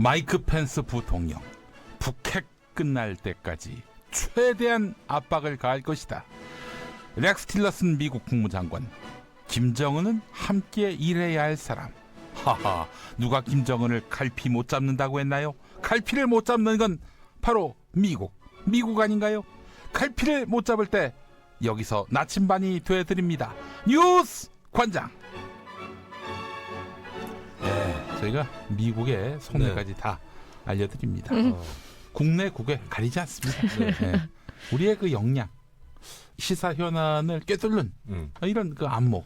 마이크 펜스 부통령, 북핵 끝날 때까지 최대한 압박을 가할 것이다. 렉스 틸러슨 미국 국무장관, 김정은은 함께 일해야 할 사람. 하하, 누가 김정은을 갈피 못 잡는다고 했나요? 갈피를 못 잡는 건 바로 미국 아닌가요? 갈피를 못 잡을 때 여기서 나침반이 되어드립니다. 뉴스 관장. 네, 저희가 미국의 속내까지 다 알려드립니다. 국내 국외 가리지 않습니다. 네. 우리의 그 역량, 시사 현안을 꿰뚫는 이런 그 안목,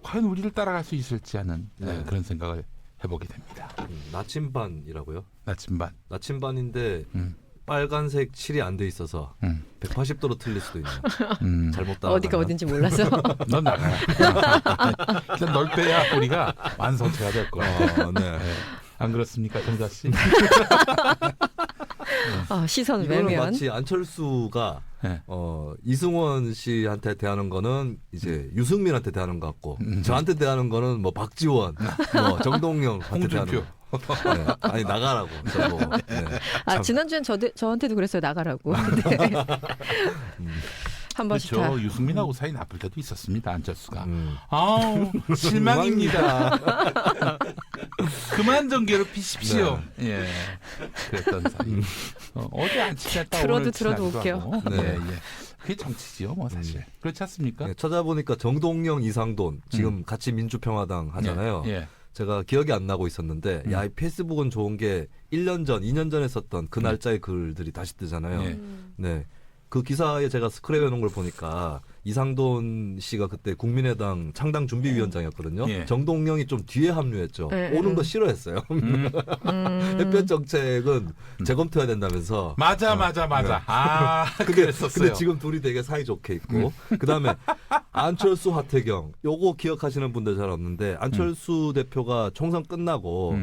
과연 우리를 따라갈 수 있을지 하는 그런 생각을 해보게 됩니다. 나침반이라고요? 나침반. 나침반인데 빨간색 칠이 안 돼 있어서 180도로 틀릴 수도 있네요. 잘못 따라. 어디가 어딘지 몰라서. 넌 나가. 일단 널 빼야 우리가 완성체가 될 거야. 네. 안 그렇습니까, 정자 씨? 시선 이거는 외면. 마치 안철수가 네. 이승원 씨한테 대하는 거는 이제 유승민한테 대하는 것 같고 저한테 대하는 거는 뭐 박지원, 뭐 정동영한테 대하는 거. 네. 아니 나가라고. 저거. 네. 지난주엔 저한테도 그랬어요. 나가라고. 네. 한 번씩 그렇죠. 다. 유승민하고 사이 나쁠 때도 있었습니다, 안철수가. 아우, 실망입니다. 그만 좀 괴롭히십시오. 네. 예, 그랬던 사이. 어제 안 친했다 오늘 들어도 웃겨. 하고. 네. 예. 그게 정치지요, 뭐 사실. 그렇지 않습니까? 네, 찾아보니까 정동영, 이상돈 지금 같이 민주평화당 하잖아요. 예. 제가 기억이 안 나고 있었는데 야, 이 페이스북은 좋은 게 1년 전, 2년 전에 썼던 그 날짜의 글들이 다시 뜨잖아요. 예. 네. 그 기사에 제가 스크랩해 놓은 걸 보니까 이상돈 씨가 그때 국민의당 창당 준비위원장이었거든요. 예. 정동영이 좀 뒤에 합류했죠. 네. 오는 거 싫어했어요. 햇볕 정책은 재검토해야 된다면서. 맞아. 아, 그랬었어요. 근데 지금 둘이 되게 사이좋게 있고. 그다음에 안철수, 하태경. 요거 기억하시는 분들 잘 없는데 안철수 대표가 총선 끝나고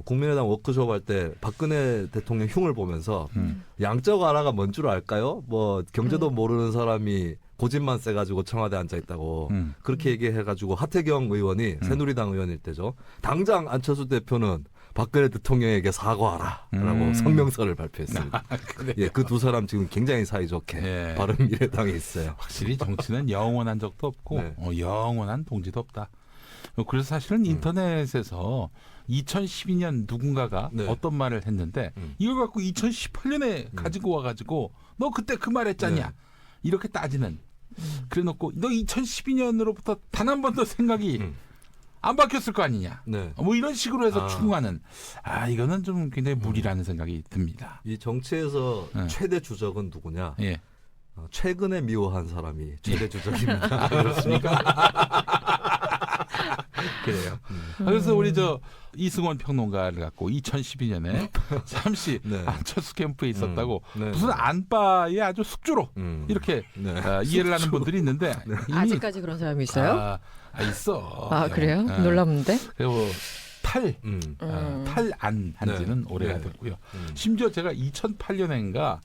국민의당 워크숍 할 때 박근혜 대통령 흉을 보면서 양적 알아가 뭔 줄 알까요? 뭐 경제도 모르는 사람이 고집만 세가지고 청와대 앉아 있다고 그렇게 얘기해가지고 하태경 의원이 새누리당 의원일 때죠. 당장 안철수 대표는 박근혜 대통령에게 사과하라라고 성명서를 발표했습니다. 예, 그 두 사람 지금 굉장히 사이좋게 예. 바른미래당에 있어요. 확실히 정치는 영원한 적도 없고 네. 영원한 동지도 없다. 그래서 사실은 인터넷에서 2012년 누군가가 네. 어떤 말을 했는데 이걸 갖고 2018년에 가지고 와가지고 너 그때 그 말 했잖냐. 네. 이렇게 따지는. 그래놓고 너 2012년으로부터 단 한 번도 생각이 안 바뀌었을 거 아니냐. 네. 뭐 이런 식으로 해서 아. 추궁하는. 이거는 좀 굉장히 무리라는 생각이 듭니다. 이 정치에서 네. 최대 주적은 누구냐? 예. 최근에 미워한 사람이 최대 주적입니다. 그렇습니까? 그래요. 그래서 우리 이승원 평론가를 갖고 2012년에 잠시 네. 안철수 캠프에 있었다고 네. 무슨 안바에 아주 숙주로 이렇게 네. 이해를 하는 분들이 있는데 이미 아직까지 그런 사람이 있어요? 있어. 그래요? 예. 놀랍는데? 그리고 탈안 한지는 네. 오래가 네. 됐고요. 심지어 제가 2008년인가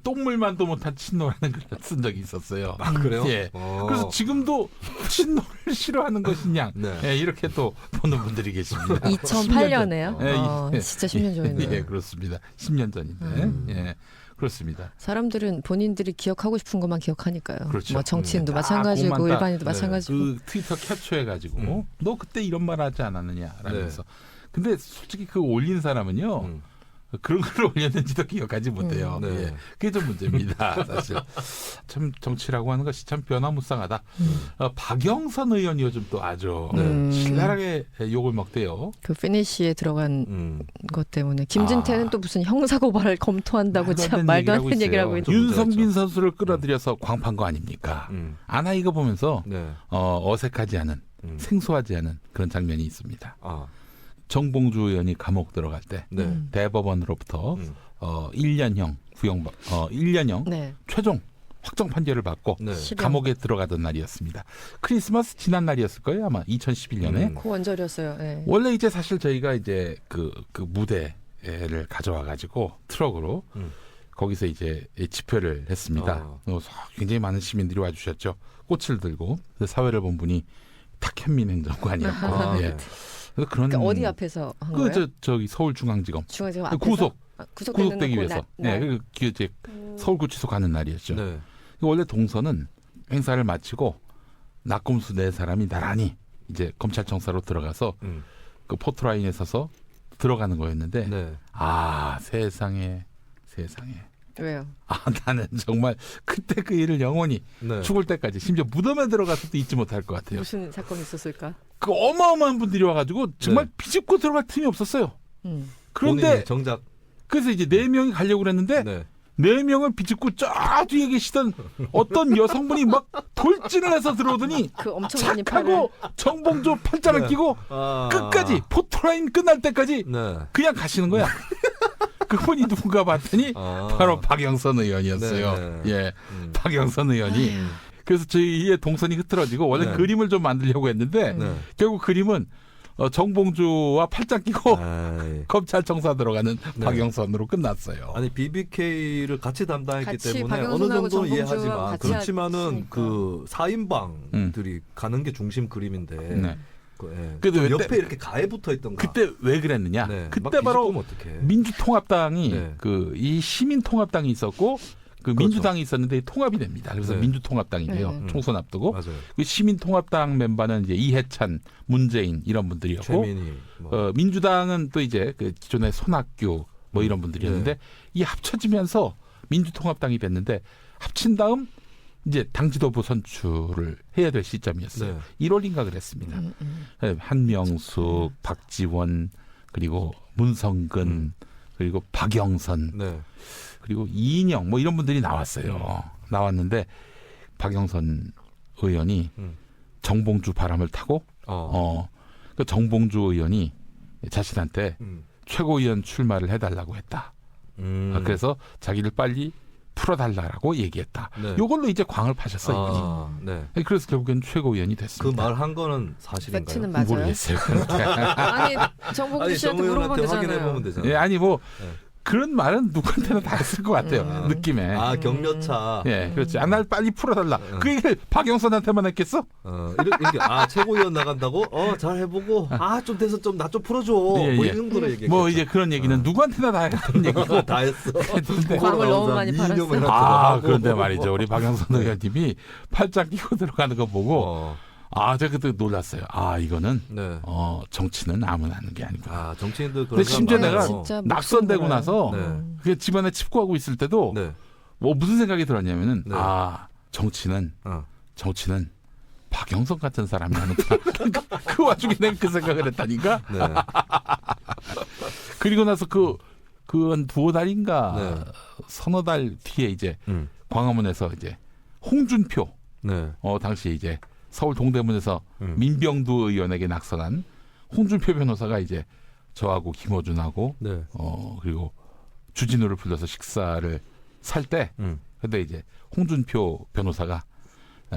똥물만도 못한 친노라는 글을 쓴 적이 있었어요. 그래요? 예. 그래서 지금도 친노를 싫어하는 것이냐. 네. 예, 이렇게 또 보는 분들이 계십니다. 2008년에요? 예, 진짜 10년 전이네요. 예, 그렇습니다. 10년 전인데. 예, 그렇습니다. 사람들은 본인들이 기억하고 싶은 것만 기억하니까요. 그렇죠. 뭐 정치인도 다 마찬가지고 그것만 다, 일반인도 마찬가지고. 그 트위터 캡처해가지고 너 그때 이런 말 하지 않았느냐라면서. 근데 솔직히 그 올린 사람은요. 그런 걸 올렸는지도 기억하지 못해요. 네. 예, 그게 좀 문제입니다. 사실 참 정치라고 하는 것이 참 변화무쌍하다. 박영선 의원이 요즘 또 아주 신랄하게 욕을 먹대요. 그 피니시에 들어간 것 때문에 김진태는 또 무슨 형사고발을 검토한다고 참 말도 안 되는 얘기를 하고 있는. 윤성빈 선수를 끌어들여서 광판 거 아닙니까? 아나 이거 보면서 네. 어색하지 않은 생소하지 않은 그런 장면이 있습니다. 아, 정봉주 의원이 감옥 들어갈 때 네. 대법원으로부터 1년형 구형 1년형 네. 최종 확정 판결을 받고 네. 실형. 감옥에 들어가던 날이었습니다. 크리스마스 지난 날이었을 거예요, 아마 2011년에. 그 원절이었어요. 네. 원래 이제 사실 저희가 이제 그 무대를 가져와 가지고 트럭으로 거기서 이제 집회를 했습니다. 굉장히 많은 시민들이 와주셨죠. 꽃을 들고 사회를 본 분이 탁현민 행정관이었고, 예. 그래서 그런 그러니까 어디 앞에서 한 거예요? 저기 서울중앙지검 중앙지검 앞에서 구속되기 위해서. 네, 그 이제 서울구치소 가는 날이었죠. 네. 원래 동선은 행사를 마치고 낙검수 네 사람이 나란히 이제 검찰청사로 들어가서 그 포트라인에 서서 들어가는 거였는데 네. 아 세상에 왜요? 아 나는 정말 그때 그 일을 영원히 네. 죽을 때까지 심지어 무덤에 들어가서도 잊지 못할 것 같아요. 무슨 사건이 있었을까? 그 어마어마한 분들이 와가지고 정말 네. 비집고 들어갈 틈이 없었어요. 그런데 본인이 정작 그래서 이제 4명이 가려고 그랬는데 네. 4명을 비집고 저 뒤에 계시던 어떤 여성분이 막 돌진을 해서 들어오더니 그 엄청난 팔을 착하고 정봉주 팔짱을 네. 끼고 아. 끝까지 포토라인 끝날 때까지 네. 그냥 가시는 거야. 그분이 누군가 봤더니 아. 바로 박영선 의원이었어요. 네, 네. 예, 박영선 의원이. 그래서 저희의 동선이 흐트러지고 원래 네. 그림을 좀 만들려고 했는데 네. 결국 그림은 정봉주와 팔짱 끼고 아이. 검찰청사 들어가는 네. 박영선으로 끝났어요. 아니 BBK를 같이 담당했기 같이 때문에 어느 박영선하고 정도는 정봉주와 이해하지만 같이 그렇지만은 했으니까. 그 4인방들이 가는 게 중심 그림인데 네. 그, 그래도 옆에 그때- 이렇게 가해 붙어 있던가. 그때 왜 그랬느냐? 네. 그때 막 바로 뒤집으면 어떡해. 민주통합당이 네. 그 이 시민통합당이 있었고 그 그렇죠. 민주당이 있었는데 통합이 됩니다. 그래서 네. 민주통합당이 돼요. 네. 총선 앞두고 맞아요. 그 시민통합당 멤버는 이제 이해찬, 문재인 이런 분들이었고 최민희 뭐. 민주당은 또 이제 그 기존의 손학규 뭐 이런 분들이었는데 네. 이 합쳐지면서 민주통합당이 됐는데 합친 다음 이제 당 지도부 선출을 해야 될 시점이었어요. 네. 1월인가 그랬습니다. 네, 한명숙, 박지원 그리고 문성근 그리고 박영선 네. 그리고 이인영 뭐 이런 분들이 나왔어요. 나왔는데 박영선 의원이 정봉주 바람을 타고 그 정봉주 의원이 자신한테 최고위원 출마를 해달라고 했다. 그래서 자기를 빨리 풀어달라고 얘기했다. 네. 이걸로 이제 광을 파셨어 이분이. 아, 네. 그래서 결국엔 최고위원이 그 됐습니다. 말 한 거는 사실인가요? 팩트는 맞아요. 모르겠어요. 아니 정봉주 아니 씨한테 정의원한테 물어보면 확인해 되잖아요. 보면 되잖아요. 예, 아니 뭐 네. 그런 말은 누구한테나 다 했을 것 같아요. 느낌에. 아 격려차. 예, 그렇지. 날 빨리 풀어달라. 그 얘기를 박영선한테만 했겠어? 이렇게 최고위원 나간다고? 잘 해보고 좀 돼서 좀 나 좀 풀어줘. 예, 뭐 예. 이 정도로 얘기했겠죠. 뭐 이제 그런 얘기는 누구한테나 다 했던 얘기고. 다 했어. 했는데 광을 너무 많이 팔았어. 그런데 말이죠. 우리 박영선 의원님이 팔짱 끼고 들어가는 거 보고 제가 그때 놀랐어요. 이거는 네. 정치는 아무나 하는 게 아니구나. 정치인들 그런 근데 심지어 사람 내가 많아요. 진짜 낙선되고 목숨 나서 네. 그 집안에 칩구하고 있을 때도 네. 뭐 무슨 생각이 들었냐면은 네. 정치는 어. 박영선 같은 사람이 하는구나. 그 와중에 내가 그 생각을 했다니까. 네. 그리고 나서 그 한 두어 달인가 네. 서너 달 뒤에 이제 광화문에서 이제 홍준표 네. 당시 이제 서울 동대문에서 민병두 의원에게 낙선한 홍준표 변호사가 이제 저하고 김어준하고 네. 그리고 주진우를 불러서 식사를 살 때 근데 이제 홍준표 변호사가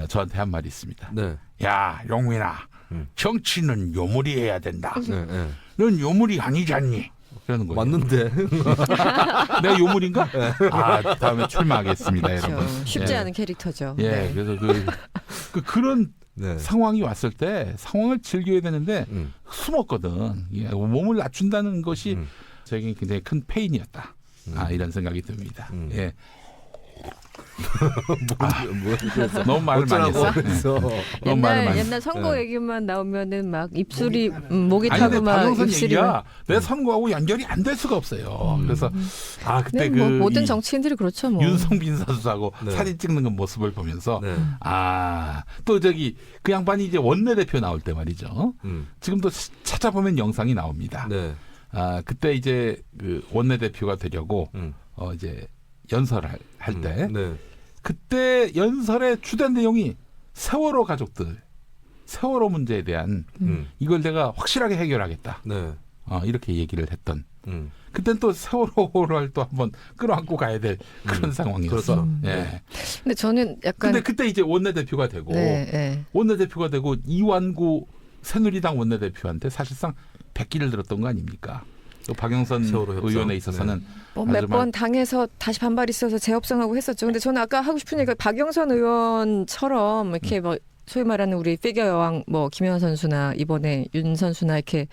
저한테 한 말이 있습니다. 네. 야 용민아 정치는 요물이해야 된다. 네. 네. 넌 요물이 아니잖니. 그러는 거예요. 맞는데. 내가 요물인가? 다음에 출마하겠습니다, 그렇죠. 여러분. 쉽지 예. 않은 캐릭터죠. 예, 네. 그래서 그런 네. 상황이 왔을 때 상황을 즐겨야 되는데 숨었거든. 예, 몸을 낮춘다는 것이 저에게 굉장히 큰 페인이었다. 이런 생각이 듭니다. 예. 너무 말을 많이 했어. 너무 말을 많이 옛날 선거 네. 얘기만 나오면은 막 입술이 목이 아니, 타고 근데 막 박영선 입술이 얘기야. 내 선거하고 연결이 안 될 수가 없어요. 그래서 그때 뭐 모든 이 정치인들이 그렇죠. 뭐. 윤성빈 선수하고 네. 사진 찍는 그 모습을 보면서 네. 또 저기 그 양반이 이제 원내대표 나올 때 말이죠. 지금도 찾아보면 영상이 나옵니다. 네. 그때 이제 그 원내대표가 되려고 이제 연설을 할 때 네. 그때 연설의 주된 내용이 세월호 가족들 세월호 문제에 대한 이걸 내가 확실하게 해결하겠다. 네. 이렇게 얘기를 했던. 그땐 또 세월호를 또 한번 끌어안고 가야 될 그런 상황이었어. 그렇죠. 예. 근데 저는 약간 근데 그때 이제 원내대표가 되고 네. 원내대표가 되고 이완구 새누리당 원내대표한테 사실상 백기를 들었던 거 아닙니까? 또 박영선 세월호 협상. 의원에 있어서는 몇 번 당에서 다시 반발이 있어서 재협상하고 했었죠. 근데 저는 아까 하고 싶은 얘기가 박영선 의원처럼 이렇게 뭐 소위 말하는 우리 피겨 여왕 뭐 김연아 선수나 이번에 윤 선수나 이렇게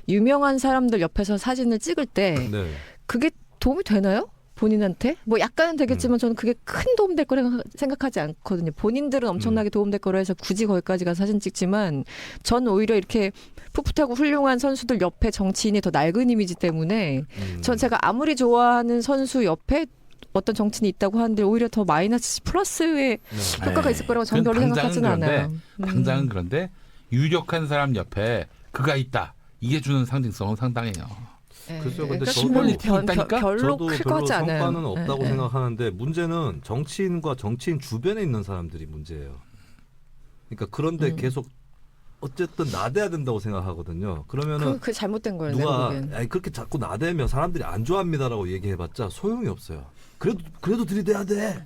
유명한 사람들 옆에서 사진을 찍을 때 네. 그게 도움이 되나요? 본인한테? 뭐 약간은 되겠지만 저는 그게 큰 도움 될 거라 생각하지 않거든요. 본인들은 엄청나게 도움 될 거라 해서 굳이 거기까지 가서 사진 찍지만 전 오히려 이렇게 풋풋하고 훌륭한 선수들 옆에 정치인이 더 낡은 이미지 때문에 전 제가 아무리 좋아하는 선수 옆에 어떤 정치인이 있다고 하는데 오히려 더 마이너스 플러스의 효과가 있을 거라고 저는 별로 생각하지는 않아요. 당장은 그런데 유력한 사람 옆에 그가 있다. 이게 주는 상징성은 상당해요. 글쎄요, 근데 그러니까 심볼리티 있다니까? 별로 저도 클 것 별로 같지 않아요. 성과는 없다고 예, 예. 생각하는데 문제는 정치인과 정치인 주변에 있는 사람들이 문제예요. 그러니까 그런데 계속 어쨌든 나대야 된다고 생각하거든요. 그러면은 그 잘못된 거예요. 누가 내가 보기엔. 아니, 그렇게 자꾸 나대면 사람들이 안 좋아합니다라고 얘기해봤자 소용이 없어요. 그래도 들이대야 돼.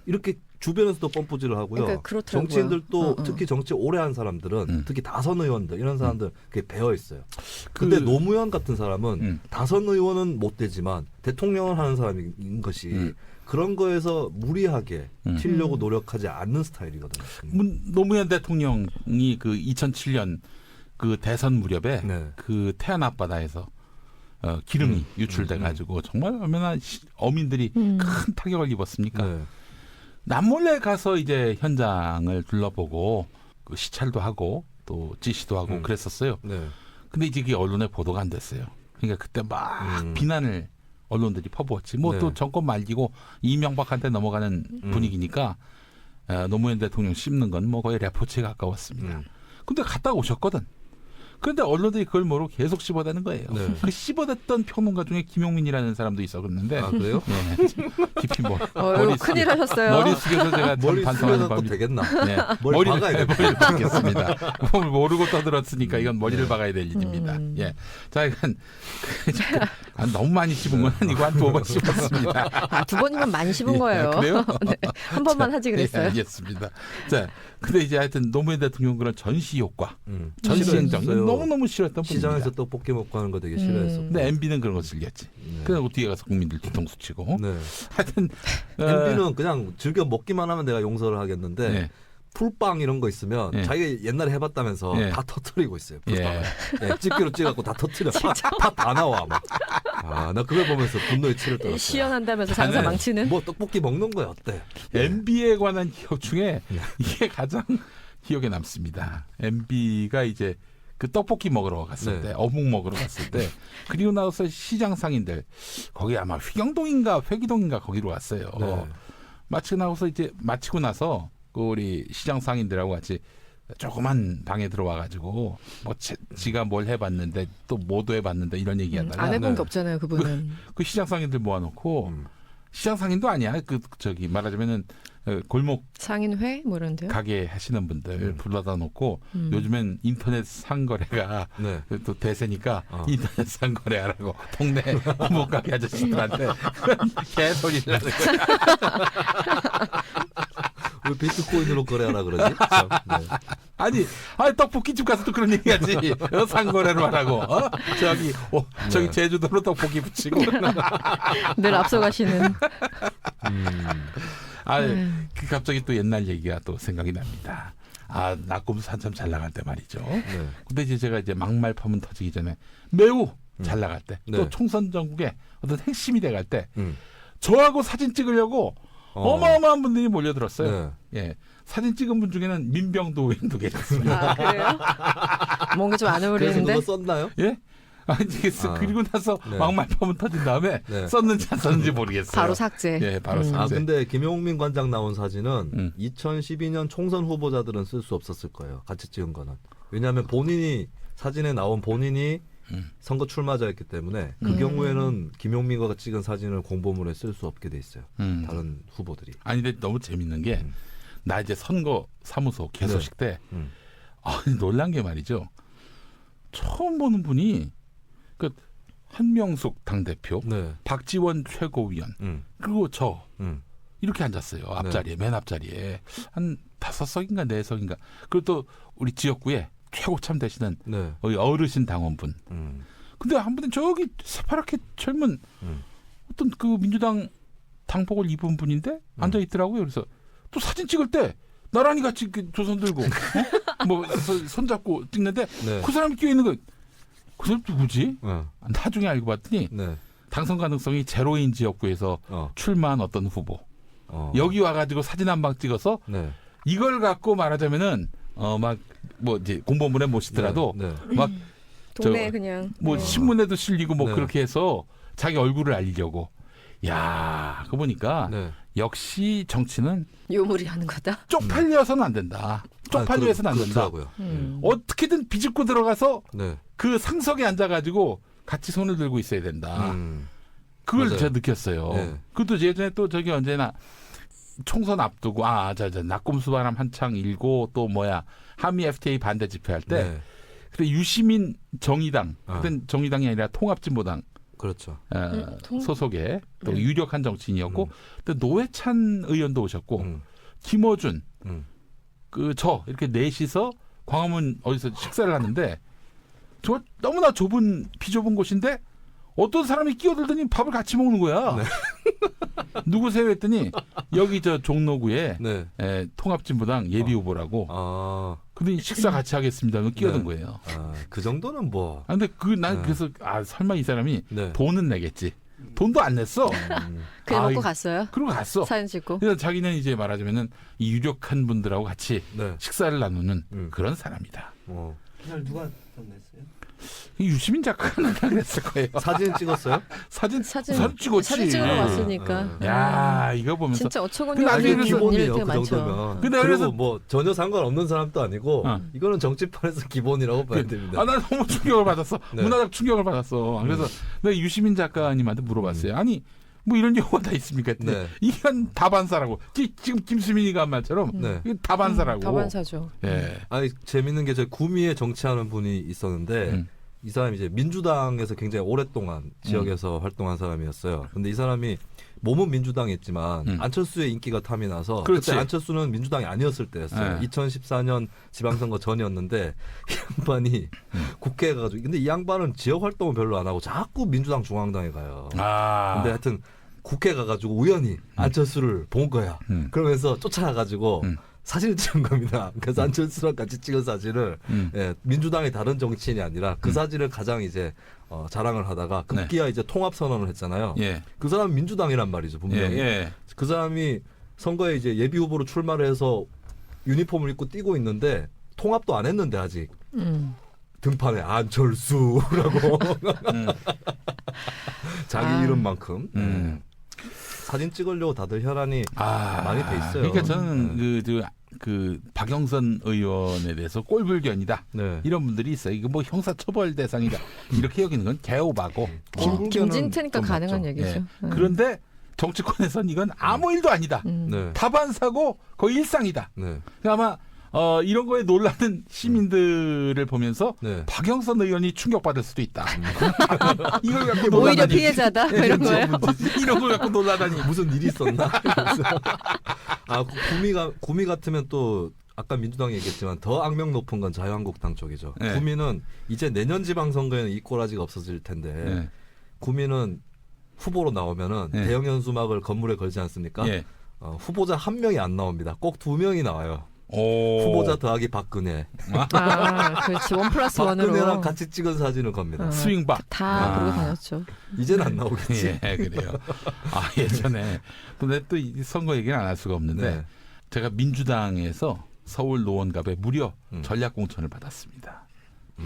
이렇게 주변에서도 펌프질을 하고요. 그러니까 그렇더라고요. 정치인들도 특히 정치 오래 한 사람들은 특히 다선 의원들 이런 사람들 그게 배어 있어요. 근데 노무현 같은 사람은 다선 의원은 못 되지만 대통령을 하는 사람인 것이 그런 거에서 무리하게 튀려고 노력하지 않는 스타일이거든요. 노무현 대통령이 그 2007년 그 대선 무렵에 네. 그 태안 앞바다에서 기름이 유출돼 가지고 정말 얼마나 어민들이 큰 타격을 입었습니까? 네. 남몰래 가서 이제 현장을 둘러보고 그 시찰도 하고 또 지시도 하고 그랬었어요. 네. 근데 이제 그게 언론에 보도가 안 됐어요. 그러니까 그때 막 비난을 언론들이 퍼부었지. 뭐 또 네. 정권 말기고 이명박한테 넘어가는 분위기니까 노무현 대통령 씹는 건 뭐 거의 레포츠에 가까웠습니다. 근데 갔다 오셨거든. 그런데 언론들이 그걸 모르고 계속 씹어대는 거예요. 네. 그 씹어댔던 평론가 중에 김용민이라는 사람도 있었는데 아 그래요? 네. 깊이 큰일 하셨어요. 머리 숙여서 제가 참 머리 반성하는 숙여서 법이 되겠나? 네. 머리 박아야겠다. 머리를 박겠습니다. 뭘 모르고 떠들었으니까 이건 머리를 박아야 될 일입니다. 예. 자, 이건 너무 많이 씹은 건 아니고 한 2번 씹었습니다. 아, 2번이면 많이 씹은 예, 거예요. 그래요? 네, 한 번만 하지 예, 그랬어요. 알겠습니다. 자, 근데 이제 하여튼 노무현 대통령 그런 전시 효과, 전시 싫어했어요. 행정 너무너무 싫었던 시장에서 분입니다. 떡볶이 먹고 하는 거 되게 싫어했었고. 근데 MB는 그런 거 즐겼지. 그래서 뒤에 가서 국민들 뒤통수 치고. 네. 하여튼 MB는 그냥 즐겨 먹기만 하면 내가 용서를 하겠는데 네. 풀빵 이런 거 있으면 예. 자기가 옛날에 해봤다면서 예. 다 터뜨리고 있어요. 예. 풀빵을. 예, 집게로 찌갖고 다 터뜨려. 다 나와 막. 아, 나 그걸 보면서 분노의 치를 떨었어요. 시연한다면서 장사 나는 망치는. 뭐 떡볶이 먹는 거야 어때? MB에 관한 기억 중에 네. 이게 가장 기억에 남습니다. MB가 이제 그 떡볶이 먹으러 갔을 네. 때, 어묵 먹으러 갔을 때, 그리고 나서 시장 상인들 거기 아마 휘경동인가 회기동인가 거기로 갔어요. 네. 마치고 나서 그 우리 시장 상인들하고 같이 조그만 방에 들어와가지고 뭐 지가 뭘 해봤는데 또 뭐도 해봤는데 이런 얘기하다가 안 해본 네. 게 없잖아요, 그분은. 그 시장 상인들 모아놓고 시장 상인도 아니야. 그 저기 말하자면은 골목 상인회 뭐 이런데요. 가게 하시는 분들 불러다 놓고 요즘엔 인터넷 상거래가 네. 또 대세니까 인터넷 상거래하라고 동네 골목가게 아저씨들한테 그런 개소리를 하는 거야. 왜 비트코인으로 거래하라 그러지? 참, 네. 아니 떡볶이집 가서 또 그런 얘기하지. 상거래로 하라고. 저기 네. 제주도로 떡볶이 붙이고. 늘 앞서가시는. 갑자기 또 옛날 얘기가 또 생각이 납니다. 낙곰수 한참 잘 나갈 때 말이죠. 네. 근데 이제 제가 이제 막말 파문 터지기 전에 매우 잘 나갈 때, 또 네. 총선 전국에 어떤 핵심이 돼갈 때, 저하고 사진 찍으려고 어. 어마어마한 분들이 몰려들었어요. 네. 예. 사진 찍은 분 중에는 민병도 의원도 계셨습니다. 아, 그래요? 뭔가 좀 안 그래서 어울리는데. 그거 썼나요? 예? 그리고 나서 네. 막말 파문 터진 다음에 네. 썼는지 안 썼는지 모르겠어요. 바로 삭제. 예, 바로 삭제. 아 근데 김용민 관장 나온 사진은 2012년 총선 후보자들은 쓸 수 없었을 거예요. 같이 찍은 거는. 왜냐하면 본인이 사진에 나온 본인이 선거 출마자였기 때문에 그 경우에는 김용민과 찍은 사진을 공보물에 쓸 수 없게 돼 있어요. 다른 후보들이. 아니 근데 너무 재밌는 게 나 이제 선거 사무소 개소식 때 놀란 게 말이죠. 처음 보는 분이 그 한명숙 당대표, 네. 박지원 최고위원 그리고 저 이렇게 앉았어요. 앞자리에 맨 앞자리에 한 5석인가 4석인가. 그리고 또 우리 지역구에 최고참 되시는 네. 어르신 당원분. 근데 한 분은 저기 새파랗게 젊은 어떤 그 민주당 당복을 입은 분인데 앉아 있더라고요. 그래서 또 사진 찍을 때 나란히 같이 두 손 들고 뭐 손잡고 찍는데 네. 그 사람이 끼어 있는 거 그 사람 누구지? 나중에 알고 봤더니 네. 당선 가능성이 제로인 지역구에서 출마한 어떤 후보. 여기 와가지고 사진 한 방 찍어서 네. 이걸 갖고 말하자면은 막 뭐 이제 공보문에 모시더라도 네. 막 동네 그냥 뭐 네. 신문에도 실리고 뭐 네. 그렇게 해서 자기 얼굴을 알리려고. 야, 그거 보니까 네. 역시 정치는 요물이 하는 거다. 쪽팔려서는 안 된다. 쪽팔려서는 안 된다. 그렇더라고요. 어떻게든 비집고 들어가서 네. 그 상석에 앉아가지고 같이 손을 들고 있어야 된다. 그걸 맞아요. 제가 느꼈어요. 네. 그것도 예전에 또 저기 언제나 총선 앞두고 낙곰수 바람 한창 일고 또 한미 FTA 반대 집회할 때 네. 그때 유시민 정의당 그땐 정의당이 아니라 통합진보당 그렇죠. 소속의 또 네. 유력한 정치인이었고 또 노회찬 의원도 오셨고 김어준 저 이렇게 넷이서 광화문 어디서 식사를 하는데 저 너무나 비좁은 곳인데 어떤 사람이 끼어들더니 밥을 같이 먹는 거야. 네. 누구세요 했더니 여기 저 종로구에 네. 통합진보당 예비 후보라고. 그러더니 식사 같이 하겠습니다. 끼어든 네. 거예요. 그 정도는 뭐. 근데 난 네. 그래서 설마 이 사람이 네. 돈은 내겠지. 돈도 안 냈어. 그냥 먹고 이거- 갔어요. 그러고 갔어. 사진 찍고. 그래서 자기는 이제 말하자면은 이 유력한 분들하고 같이 네. 식사를 나누는 음. 그런 사람이다. 그날 누가 돈 냈어요? 이 유시민 작가는 그랬을 거예요. 사진 찍었어요? 사진 사진 찍었지. 사진 찍으러 왔으니까. 야, 이거 보면서 진짜 어처구니 근데 없는 나중에 일 기본이에요. 되게 그 많죠. 정도면. 근데 그리고 그래서- 뭐 전혀 상관없는 사람도 아니고 이거는 정치판에서 기본이라고 봐야 됩니다. 나 너무 충격을 받았어. 네. 문화적 충격을 받았어. 그래서 내가 유시민 작가님한테 물어봤어요. 아니 뭐 이런 경우가 다 있습니까? 했더니 네. 네. 이건 다반사라고. 지금 김수민이가 한 말처럼 네. 이건 다반사라고. 다반사죠. 예. 아니 재밌는 게 저희 구미에 정치하는 분이 있었는데 이 사람이 이제 민주당에서 굉장히 오랫동안 지역에서 활동한 사람이었어요. 근데 이 사람이 몸은 민주당에 있지만 안철수의 인기가 탐이 나서 그렇지. 그때 안철수는 민주당이 아니었을 때였어요. 네. 2014년 지방선거 전이었는데 이 양반이 국회에 가가지고 근데 이 양반은 지역 활동을 별로 안 하고 자꾸 민주당 중앙당에 가요. 근데 하여튼 국회 가가지고 우연히 안철수를 본 거야. 그러면서 쫓아가가지고 사진을 찍은 겁니다. 그래서 안철수랑 같이 찍은 사진을 민주당의 다른 정치인이 아니라 그 사진을 가장 이제 자랑을 하다가 급기야 이제 통합 선언을 했잖아요. 예. 그 사람은 민주당이란 말이죠, 분명히. 예. 그 사람이 선거에 이제 예비 후보로 출마를 해서 유니폼을 입고 뛰고 있는데 통합도 안 했는데 아직 등판에 안철수라고 자기 이름만큼 사진 찍으려고 다들 혈안이 많이 돼 있어요. 그러니까 저는 그 박영선 의원에 대해서 꼴불견이다. 네. 이런 분들이 있어요. 이거 뭐 형사처벌 대상이다. 이렇게 여기는 건 개오바고. 김진태니까 가능한 맞죠. 얘기죠. 예. 그런데 정치권에선 이건 아무 일도 아니다. 네. 다반사고 거의 일상이다. 네. 아마 이런 거에 놀라는 시민들을 보면서 네. 박영선 의원이 충격받을 수도 있다. 이걸 갖고 오히려 놀라다니. 피해자다 이런 거예요. 이런 걸 갖고 놀라다니. 무슨 일이 있었나? 구미 같으면 또 아까 민주당이 얘기했지만 더 악명 높은 건 자유한국당 쪽이죠. 네. 구미는 이제 내년 지방선거에는 이 꼬라지가 없어질 텐데 네. 구미는 후보로 나오면은 네. 대형 연수막을 건물에 걸지 않습니까? 예. 후보자 한 명이 안 나옵니다. 꼭 두 명이 나와요. 오. 후보자 더하기 박근혜. 그렇지. 1+1으로. 박근혜랑 같이 찍은 사진을 겁니다. 스윙박. 다 그러고 다녔죠. 이제는 안 나오겠지. 예, 그래요. 예전에 근데 또 이 선거 얘기는 안 할 수가 없는데 네. 제가 민주당에서 서울 노원갑에 무려 전략 공천을 받았습니다.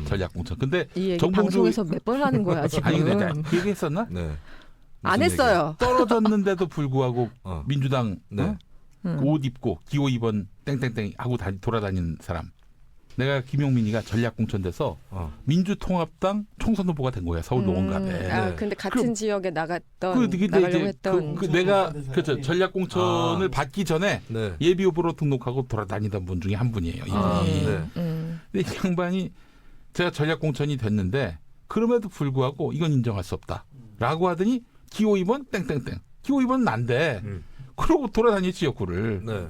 전략 공천. 근데 이 얘기 정봉주- 방송에서 몇 번 하는 거야 지금. 아니 근데 내가 그 얘기했었나? 네. 안 무슨 했어요. 떨어졌는데도 불구하고 민주당 네. 옷 입고 기호 2번 땡땡땡 하고 돌아다니는 사람. 내가 김용민이가 전략 공천돼서 민주통합당 총선 후보가 된 거야 서울 노원갑에. 근데 같은 그럼- 지역에 나가려고 근데 이제 했던. 내가 받은 그렇죠 사람이- 전략 공천을 받기 전에 네. 예비 후보로 등록하고 돌아다니던 분 중에 한 분이에요. 이분이. 네. 근데 이 양반이 제가 전략 공천이 됐는데 그럼에도 불구하고 이건 인정할 수 없다라고 하더니 기호 2번 땡땡땡. 기호 2번은 난데. 그러고 돌아다니 지역구를. 네.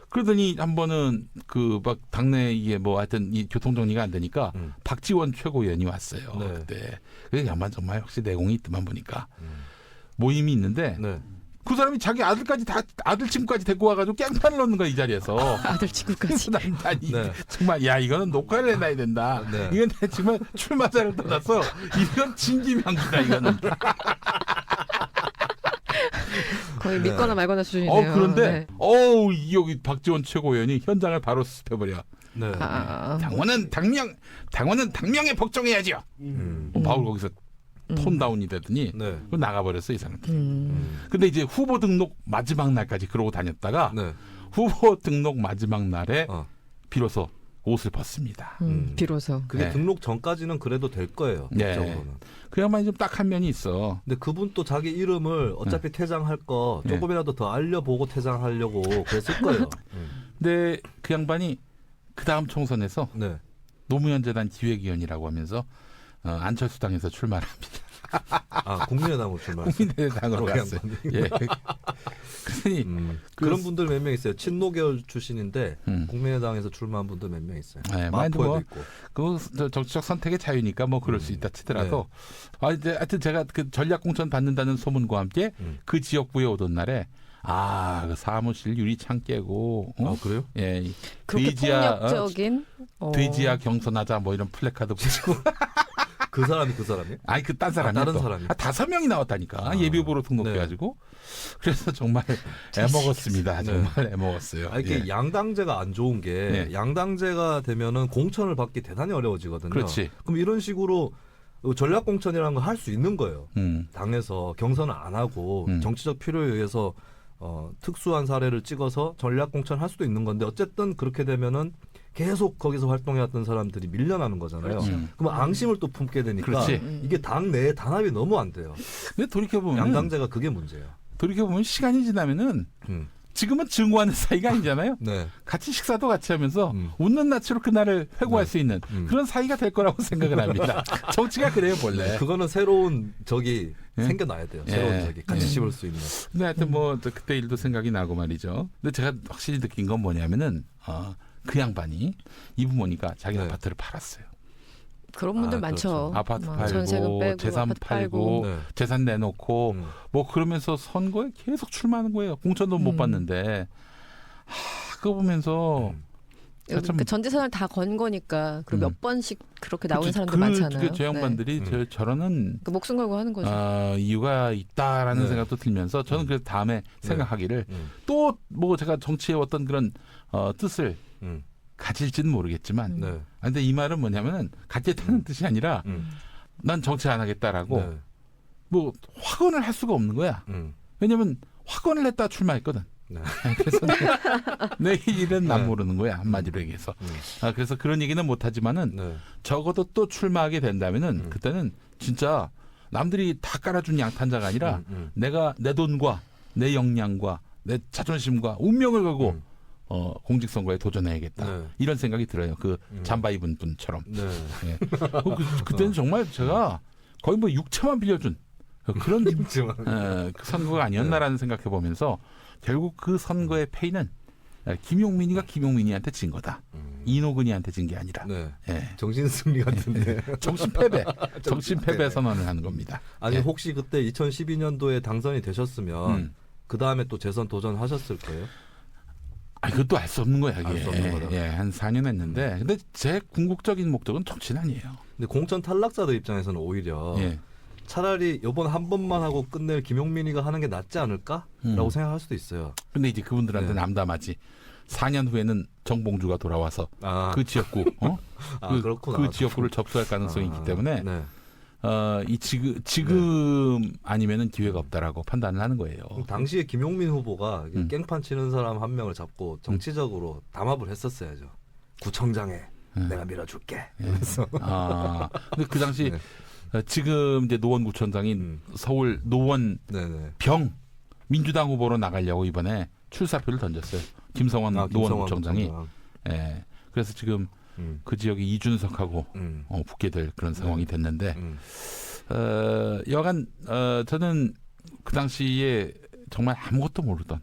그러더니 한 번은 그 막 당내 이게 뭐 하여튼 이 교통 정리가 안 되니까 박지원 최고위원이 왔어요. 네. 그때. 그래서 양반 정말 역시 내공이 있더만 보니까 모임이 있는데 네. 그 사람이 자기 아들까지 다 아들 친구까지 데리고 와가지고 깽판을 넣는 거야 이 자리에서. 아들 친구까지. 난 네. 정말 야 이거는 녹화를 해놔야 된다. 네. 이건 정말 출마자를 떠나서 이건 진기명기다 이거는. 거의 네. 믿거나 말거나 수준이네요. 그런데 네. 여기 박지원 최고위원이 현장을 바로 수습해버려. 네. 당원은 당명에 복종해야죠. 바로 거기서 톤다운이 되더니 네. 나가버렸어 이 사람들. 음. 근데 이제 후보 등록 마지막 날까지 그러고 다녔다가 네. 후보 등록 마지막 날에 어. 비로소 옷을 벗습니다. 비로소. 그게 네. 등록 전까지는 그래도 될 거예요. 네. 법적으로는. 그 양반이 좀 딱한 면이 있어. 근데 그분 또 자기 이름을 어차피 퇴장할 거 네. 조금이라도 더 알려보고 퇴장하려고 그랬을 거예요. 근데 그 양반이 그 다음 총선에서 네. 노무현 재단 기획위원이라고 하면서 안철수 당에서 출마를 합니다. 아 국민의당으로 출마. 국민의당으로 그 갔어요. 예. 그러니 그런 분들 몇 명 있어요. 친노계열 출신인데 음. 국민의당에서 출마한 분들 몇 명 있어요. 네, 마포에도 뭐, 있고. 그 정치적 선택의 자유니까 뭐 그럴 수 있다 치더라도 이제 하여튼 제가 그 전략 공천 받는다는 소문과 함께 그 지역구에 오던 날에 그 사무실 유리창 깨고 아 그래요? 예, 그렇게 돼지야, 폭력적인. 돼지야 경선하자 뭐 이런 플래카드 붙이고 그 사람이 아니 그 딴 사람이 다른 또. 사람이. 5명이 나왔다니까 예비후보로 등록해가지고 그래서 정말 애먹었습니다. 정말 애먹었어요. 아, 이게 예. 양당제가 안 좋은 게 네. 양당제가 되면은 공천을 받기 대단히 어려워지거든요. 그렇지. 그럼 이런 식으로 전략 공천이라는 걸 할 수 있는 거예요. 음. 당에서 경선을 안 하고 정치적 필요에 의해서 특수한 사례를 찍어서 전략 공천을 할 수도 있는 건데 어쨌든 그렇게 되면은 계속 거기서 활동해왔던 사람들이 밀려나는 거잖아요. 그렇죠. 그럼 앙심을 또 품게 되니까 그렇지. 이게 당 내에 단합이 너무 안 돼요. 근데 돌이켜보면 양당제가 그게 문제예요. 시간이 지나면은 음. 지금은 증오하는 사이가 아니잖아요. 네. 같이 식사도 같이 하면서 웃는 낯으로 그날을 회고할 수 있는 그런 사이가 될 거라고 생각을 합니다. 정치가 그래요 본래. 그거는 새로운 적이 예? 생겨나야 돼요. 새로운 예. 적이 같이 예. 씹을 수 있는. 근데 하여튼 뭐 그때 일도 생각이 나고 말이죠. 근데 제가 확실히 느낀 건 뭐냐면은 그 양반이 이부모니까 자기 네. 아파트를 팔았어요. 그런 분들 많죠. 그렇죠. 아파트 뭐 팔고 전세금 빼고 재산 아파트 팔고 네. 재산 내놓고 음. 뭐 그러면서 선거에 계속 출마하는 거예요. 공천도 못 받는데 그거 보면서 참- 전 재산을 다 건 거니까 그리고 몇 번씩 그렇게 나오는 그치, 사람들 많잖아요. 저 양반들이 네. 저러는 그 목숨 걸고 하는 거죠. 이유가 있다라는 네. 생각도 들면서 저는 그래서 다음에 생각하기를 음. 또 뭐 제가 정치의 어떤 그런 뜻을 음. 가질지는 모르겠지만 네. 근데 이 말은 뭐냐면은 갖겠다는 뜻이 아니라 난 정치 안 하겠다라고 네. 뭐 확언을 할 수가 없는 거야. 음. 왜냐면 확언을 했다 출마했거든. 네. 그래서 내 일은 난 네. 모르는 거야 한마디로 얘기해서. 그래서 그런 얘기는 못하지만은 네. 적어도 또 출마하게 된다면은 그때는 진짜 남들이 다 깔아준 양탄자가 아니라 내가 내 돈과 내 역량과 내 자존심과 운명을 걸고 공직선거에 도전해야겠다. 네. 이런 생각이 들어요. 그 잠바 입은 분처럼. 네. 예. 그때는 정말 제가 거의 뭐 6천만 빌려준 그런 그렇지만 그 선거가 아니었나라는 생각해 보면서 결국 그 선거의 패인은 김용민이가 김용민이한테 진 거다. 이노근이한테 진 게 아니라 네. 예. 정신 승리 같은데. 정신 패배 선언을 하는 겁니다. 아니 예. 혹시 그때 2012년도에 당선이 되셨으면 그 다음에 또 재선 도전하셨을 거예요? 그것도 알 수 없는 거야. 알 수 없는 거다. 예, 한 4년 했는데 근데 제 궁극적인 목적은 정치는 아니에요. 근데 공천 탈락자들 입장에서는 오히려 예. 차라리 이번 한 번만 하고 끝낼 김용민이가 하는 게 낫지 않을까라고 생각할 수도 있어요. 근데 이제 그분들한테 네. 남담하지. 4년 후에는 정봉주가 돌아와서 그 지역구, 그렇구나. 그 지역구를 접수할 가능성이 있기 때문에 네. 지금 아니면은 기회가 없다라고 판단을 하는 거예요. 당시에 김용민 후보가 깽판 치는 사람 한 명을 잡고 정치적으로 담합을 했었어야죠. 구청장에 내가 밀어줄게. 그래서 근데 그 당시 네. 지금 이제 노원구청장이 서울 노원 네네. 병 민주당 후보로 나가려고 이번에 출사표를 던졌어요. 김성원 노원구청장이. 예. 그래서 지금 그 지역이 이준석하고 붙게 될 그런 상황이 됐는데 여간 저는 그 당시에 정말 아무것도 모르던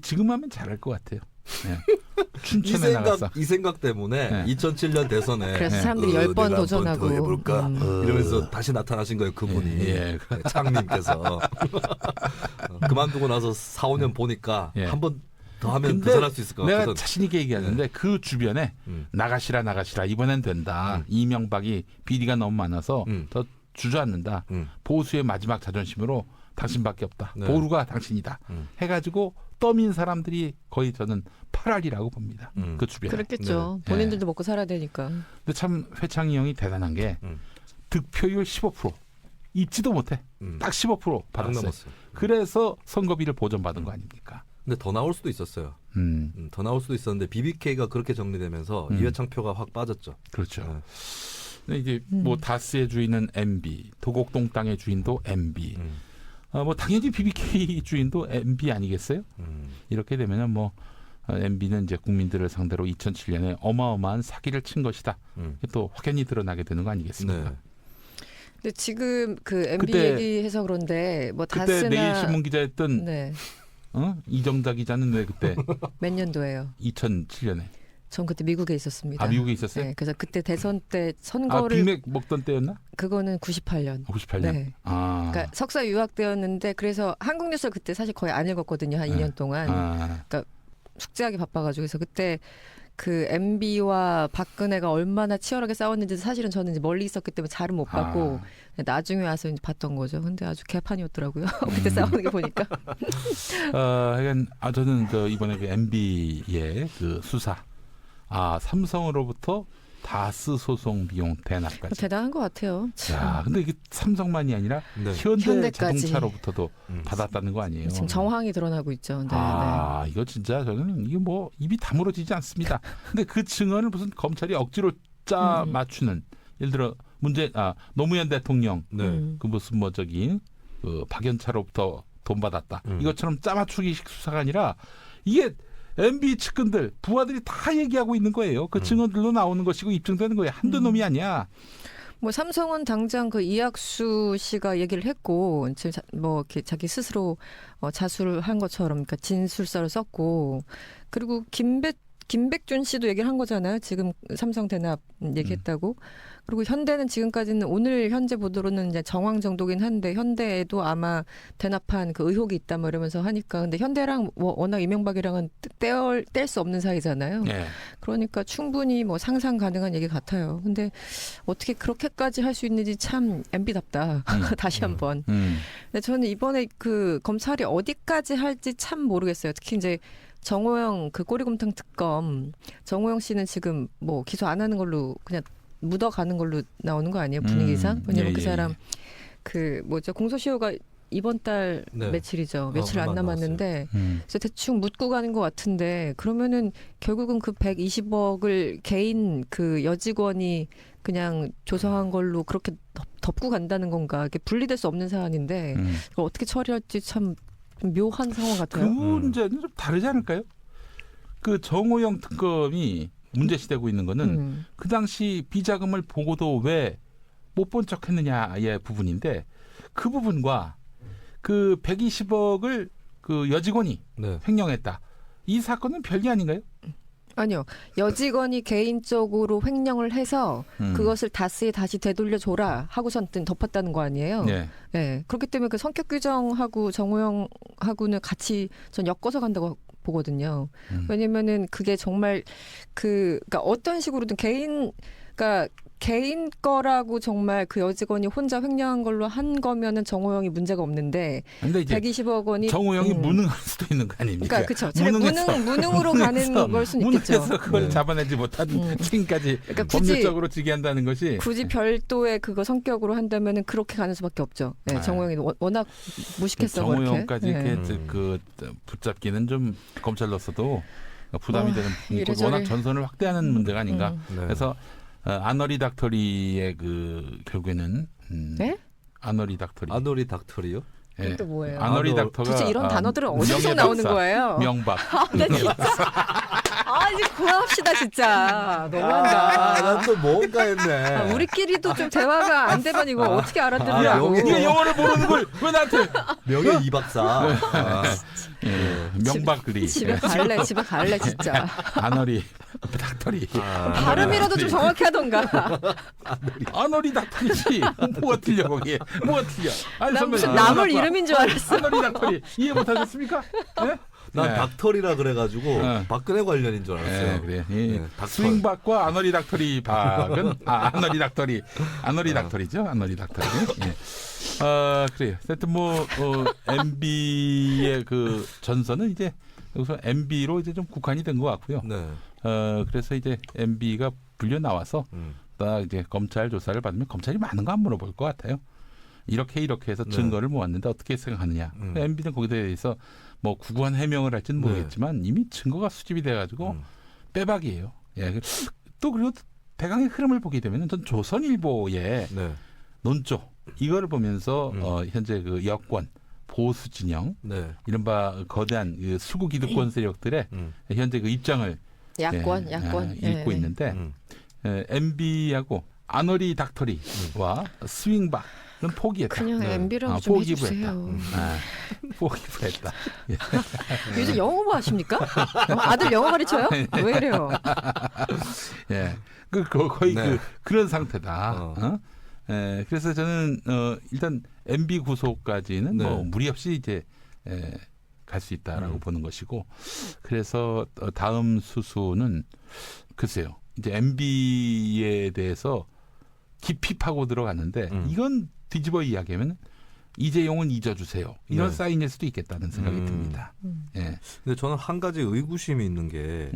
지금 하면 잘할 것 같아요. 예. 춘천에 나갔어. 이 생각 때문에 네. 2007년 대선에 그래서 사람들이 10번 내가 도전하고. 한번 더 해볼까 이러면서 다시 나타나신 거예요 그분이 예. 창님께서 그만 그만두고 나서 4, 5년 보니까 예. 한 번 더 하면 근데 더 잘할 수 있을 것 내가 같거든. 자신 있게 얘기하는데 그 주변에 나가시라 이번엔 된다. 이명박이 비리가 너무 많아서 더 주저앉는다. 보수의 마지막 자존심으로 당신밖에 없다. 네. 보루가 당신이다. 해가지고 떠민 사람들이 거의 저는 8알이라고 봅니다. 그 주변에. 그랬겠죠. 네. 본인들도 먹고 살아야 되니까. 근데 참 회창희 형이 대단한 게 득표율 15% 잊지도 못해. 딱 15% 안 받았어요. 넘었어요. 그래서 선거비를 보전받은 거 아닙니까? 근데 더 나올 수도 있었어요. 더 나올 수도 있었는데 BBK가 그렇게 정리되면서 이회창 표가 확 빠졌죠. 그렇죠. 네. 근데 이제 뭐 다스의 주인은 MB, 도곡동 땅의 주인도 MB. 뭐 당연히 BBK 주인도 MB 아니겠어요? 이렇게 되면은 뭐 MB는 이제 국민들을 상대로 2007년에 어마어마한 사기를 친 것이다. 이게 또 확연히 드러나게 되는 거 아니겠습니까? 네. 근데 지금 그 MB 그때- 얘기해서 그런데 뭐 그때 다스나 내일신문 기자였던 네. 이정자 기자는 왜 그때 몇 년도예요? 2007년에 전 그때 미국에 있었습니다. 미국에 있었어요? 네, 그래서 그때 대선 때 아 선거를 빅맥 먹던 때였나? 그거는 98년. 98년. 네. 아. 그러니까 석사 유학 때였는데 그래서 한국 뉴스를 그때 사실 거의 안 읽었거든요. 한 네. 2년 동안. 아. 숙제하기 바빠가지고 그래서 그때 그 MB와 박근혜가 얼마나 치열하게 싸웠는지 사실은 저는 이제 멀리 있었기 때문에 잘은 못 봤고 나중에 와서 이제 봤던 거죠. 근데 아주 개판이었더라고요. 그때 싸우는 게 보니까. 하여간 저는 이번에 그 MB의 그 수사 삼성으로부터 다스 소송 비용 대납까지. 대단한 것 같아요. 야, 근데 이게 삼성만이 아니라 네. 현대 현대까지. 자동차로부터도 받았다는 거 아니에요? 지금 정황이 드러나고 있죠. 네, 이거 진짜 저는 이게 뭐 입이 다물어지지 않습니다. 근데 그 증언을 무슨 검찰이 억지로 짜 맞추는 예를 들어 노무현 대통령 네. 그 무슨 그 박연차로부터 돈 받았다. 이것처럼 짜맞추기식 수사가 아니라 이게 MB 측근들 부하들이 다 얘기하고 있는 거예요. 그 증언들로 나오는 것이고 입증되는 거예요. 한두 놈이 아니야. 뭐 삼성은 당장 그 이학수 씨가 얘기를 했고 지금 뭐 이렇게 자기 스스로 자수를 한 것처럼 그러니까 진술서를 썼고 그리고 김백준 씨도 얘기를 한 거잖아요. 지금 삼성 대납 얘기했다고. 그리고 현대는 지금까지는 오늘 현재 보도로는 이제 정황 정도긴 한데 현대에도 아마 대납한 그 의혹이 있다 뭐 이러면서 하니까 근데 현대랑 워낙 이명박이랑은 뗄 수 없는 사이잖아요. 네. 그러니까 충분히 뭐 상상 가능한 얘기 같아요. 근데 어떻게 그렇게까지 할 수 있는지 참 MB답다. 다시 한번. 근데 저는 이번에 그 검찰이 어디까지 할지 참 모르겠어요. 특히 이제 정호영 그 꼬리곰탕 특검 정호영 씨는 지금 뭐 기소 안 하는 걸로 그냥 묻어가는 걸로 나오는 거 아니에요 분위기상? 왜냐면 그 사람 그 공소시효가 이번 달 네. 며칠이죠. 며칠 안 얼마 안 남았는데 그래서 대충 묻고 가는 것 같은데 그러면은 결국은 그 120억을 개인 그 여직원이 그냥 조성한 걸로 그렇게 덮고 간다는 건가? 이게 분리될 수 없는 사안인데 그걸 어떻게 처리할지 참 묘한 상황 그 같아요. 문제는 좀 다르지 않을까요? 그 정호영 특검이 문제시되고 있는 거는 그 당시 비자금을 보고도 왜 못 본 척했느냐의 부분인데 그 부분과 그 120억을 그 여직원이 네. 횡령했다. 이 사건은 별개 아닌가요? 아니요. 여직원이 개인적으로 횡령을 해서 그것을 다스에 다시 되돌려줘라 하고선 덮었다는 거 아니에요? 네. 네. 그렇기 때문에 그 성격 규정하고 정호영하고는 같이 전 엮어서 간다고 보거든요. 왜냐면은 그게 정말 그러니까 어떤 식으로든 개인 거라고 정말 그 여직원이 혼자 횡령한 걸로 한 거면은 정호영이 문제가 없는데 근데 이제 120억 원이 정호영이 무능할 수도 있는 거 아닙니까? 그러니까 그렇죠. 무능으로 가는 걸 수는 있겠죠. 무능해서 그걸 네. 잡아내지 못한 책임까지 그러니까 굳이- 법률적으로 지게한다는 것이 굳이 별도의 그거 성격으로 한다면은 그렇게 가는 수밖에 없죠. 네, 아. 정호영이 워낙 무식했어. 정호영까지 그렇게. 이렇게 그 붙잡기는 좀 검찰로서도 부담이 되는 부분이고 이래저래. 워낙 전선을 확대하는 문제가 아닌가. 네. 그래서 아너리 닥터리의 그 결국에는 네? 아너리 닥터리. 아노리 닥터리요? 그게 또 뭐예요? 아너리 닥터가 도대체 이런 단어들은 어디서 명예 나오는 박사, 거예요? 명박. 이제 그만합시다 진짜. 너무한다. 난 또 뭔가 했네. 우리끼리도 좀 대화가 안 되면 이거 어떻게 알아들으라고. 명예- 네가 영어를 모르는 걸 왜 나한테? 명예 이 박사. 예, 명박리. 집에 갈래 진짜. 아너리 닥터리. 발음이라도 좀 정확히 하던가. 아너리 닥터리지. 뭐가 틀려 거기에. 뭐가 틀려. 아니 난 무슨 선배님. 나물 이름인 줄 알았어. 아너리 닥터리 이해 못하셨습니까? 네? 난 네. 닥터리라 그래가지고 박근혜 관련인 줄 알았어요. 네, 그래. 이 네, 닥터. 스윙박과 아너리 닥터리 박은 아너리 닥터리 닥터리죠. 아너리 닥터리. 예. 그래요. 하여튼 뭐 MB의 그 전선은 이제 여기서 MB로 이제 좀 국한이 된 것 같고요. 네. 그래서 이제 MB가 불려 나와서 딱 이제 검찰 조사를 받으면 검찰이 많은 거 안 물어볼 것 같아요. 이렇게 해서 네. 증거를 모았는데 어떻게 생각하느냐. MB는 거기에 대해서 뭐 구구한 해명을 할지는 모르겠지만 이미 증거가 수집이 돼가지고 빼박이에요. 예. 또 그리고 대강의 흐름을 보게 되면 전 조선일보의 네. 논조 이거를 보면서 현재 그 여권 보수 진영 네. 이른바 거대한 그 수구 기득권 세력들의 현재 그 입장을 야권. 읽고 있는데 MB하고 아너리 닥터리와 스윙박은 포기했다. 그냥 네. MB라고 좀 포기부 해주세요. 포기부 했다. 예. 요즘 영어 공부하십니까? 아들 영어 가르쳐요? 왜 이래요? 예. 거의 네. 그런 상태다. 그래서 저는 일단 MB 구속까지는 네. 뭐 무리 없이 이제 갈 수 있다라고 보는 것이고, 그래서 다음 수수는 글쎄요. 이제 MB에 대해서 깊이 파고 들어갔는데 이건 뒤집어 이야기하면 이재용은 잊어주세요. 이런 네. 사인일 수도 있겠다는 생각이 듭니다. 예. 근데 저는 한 가지 의구심이 있는 게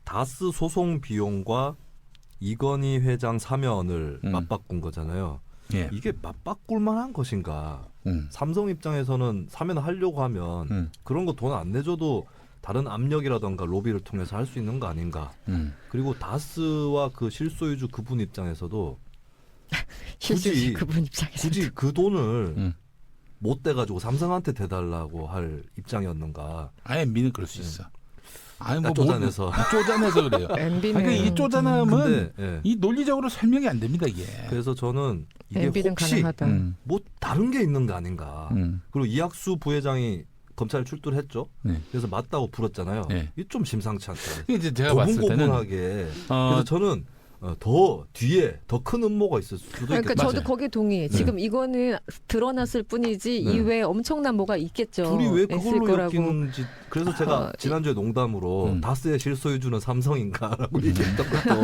다스 소송 비용과 이건희 회장 사면을 맞바꾼 거잖아요. 예. 이게 맞바꿀 만한 것인가? 삼성 입장에서는 사면을 하려고 하면 그런 거 돈 안 내줘도 다른 압력이라던가 로비를 통해서 할 수 있는 거 아닌가? 그리고 다스와 그 실소유주 그분 입장에서도 실수 그분 입장에서 굳이 그 돈을 못 대가지고 삼성한테 대달라고 할 입장이었는가? MB는 그럴 수 있어. 아니 뭐 쪼잔해서. 쪼잔해서 그래요. MB는 그러니까 이게 쪼잔함은 근데, 예. 이 논리적으로 설명이 안 됩니다 이게. 그래서 저는 이게 MB는 혹시 가능하다. 뭐 다른 게 있는 거 아닌가? 음. 그리고 이학수 부회장이 검찰 출두를 했죠. 네. 그래서 맞다고 불었잖아요. 네. 이게 좀 심상치 않다. 이제 제가 봤을 때는 고분고분하게. 그래서 저는 더 뒤에 더 큰 음모가 있을 수도 그러니까 있겠다. 저도 거기에 동의해. 지금 이거는 드러났을 뿐이지 이외에 엄청난 뭐가 있겠죠. 둘이 왜 있을 그걸로 거라고. 엮이는지. 그래서 제가 지난주에 농담으로 다스의 실소유주는 삼성인가라고 얘기했던 것도.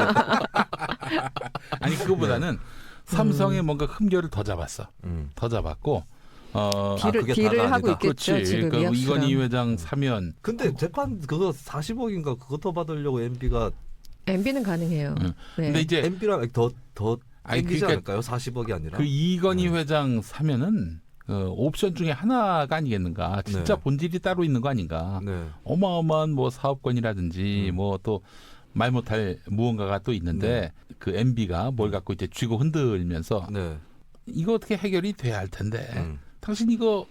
아니 그거보다는 삼성에 뭔가 흠결을 더 잡았어. 더 잡았고 그게 딜을 다가 하고 아니다. 있겠죠. 그렇지. 지금 그러니까 이학수랑. 이건희 회장 사면 근데 재판 그거 40억인가 그거 더 받으려고 MB가 MB는 가능해요. 네. 근데 이제 MB랑 더 아니, 땡기지 그러니까 않을까요? 40억이 아니라. 그 이건희 회장 사면은 옵션 중에 하나가 아니겠는가. 진짜 네. 본질이 따로 있는 거 아닌가. 네. 어마어마한 뭐 사업권이라든지 뭐 또 말 못할 무언가가 또 있는데 그 MB가 뭘 갖고 이제 쥐고 흔들면서 네. 이거 어떻게 해결이 돼야 할 텐데 당신 이거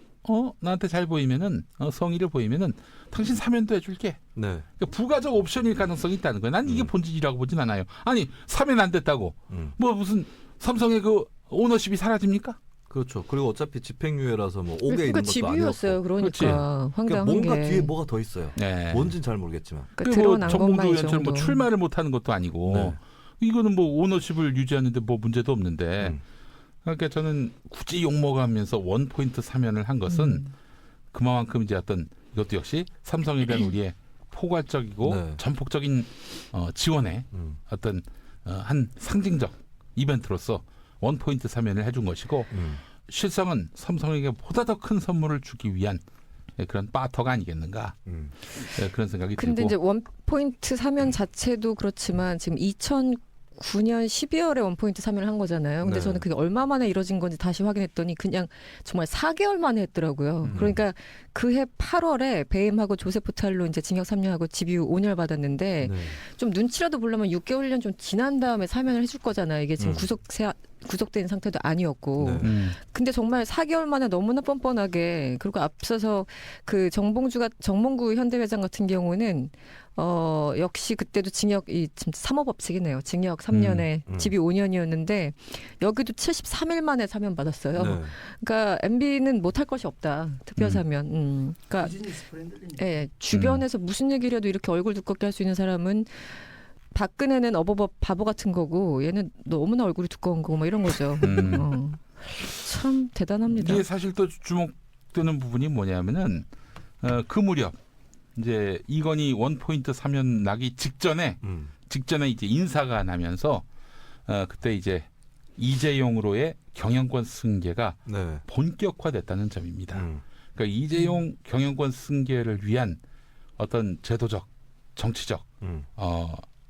나한테 잘 보이면은 성의를 보이면은 당신 사면도 해줄게. 네. 그러니까 부가적 옵션일 가능성이 있다는 거예요. 난 이게 본질이라고 보진 않아요. 아니 사면 안 됐다고 뭐 무슨 삼성의 그 오너십이 사라집니까? 그렇죠. 그리고 어차피 집행유예라서 뭐 5개 그러니까 있는 것도 집유였어요. 아니었고. 그러니까 그러니까 황당한 뭔가 게. 뒤에 뭐가 더 있어요. 네. 뭔진 잘 모르겠지만. 그러니까 드러난 것만 이 정봉주 의원처럼 정도. 뭐 출마를 못하는 것도 아니고 네. 이거는 뭐 오너십을 유지하는데 뭐 문제도 없는데 그러니까 저는 굳이 욕먹으면서 원 포인트 사면을 한 것은 그만큼 이제 어떤 이것도 역시 삼성에 대한 우리의 포괄적이고 네. 전폭적인 지원의 어떤 한 상징적 이벤트로서 원 포인트 사면을 해준 것이고 실상은 삼성에게 보다 더 큰 선물을 주기 위한 그런 바터가 아니겠는가 그런 생각이 근데 들고. 이제 원 포인트 사면 자체도 그렇지만 지금 2009년 12월에 원 포인트 사면을 한 거잖아요. 근데 네. 저는 그게 얼마 만에 이뤄진 건지 다시 확인했더니 그냥 정말 4개월 만에 했더라고요. 그러니까 그해 8월에 배임하고 조세프 탈로 이제 징역 3년하고 집유 5년 받았는데 네. 좀 눈치라도 보려면 6개월 1년 좀 지난 다음에 사면을 해줄 거잖아요. 이게 지금 구속 구속된 상태도 아니었고. 네. 근데 정말 4개월 만에 너무나 뻔뻔하게 그리고 앞서서 그 정몽구 현대회장 같은 경우는 역시 그때도 징역이 지금 사모법칙이네요. 징역 3년에 집이 5년이었는데 여기도 73일 만에 사면 받았어요. 네. 그러니까 MB는 못할 것이 없다. 특별 사면. 그러니까 비즈니스 프렌들리네. 예, 주변에서 무슨 얘기를 해도 이렇게 얼굴 두껍게 할 수 있는 사람은 박근혜는 어버버 바보 같은 거고 얘는 너무나 얼굴이 두꺼운 거고 뭐 이런 거죠. 참 대단합니다. 이게 사실 또 주목되는 부분이 뭐냐면은 그 무렵 이제 이건희 원포인트 사면 나기 직전에 이제 인사가 나면서 그때 이제 이재용으로의 경영권 승계가 네. 본격화됐다는 점입니다. 그러니까 이재용 경영권 승계를 위한 어떤 제도적, 정치적,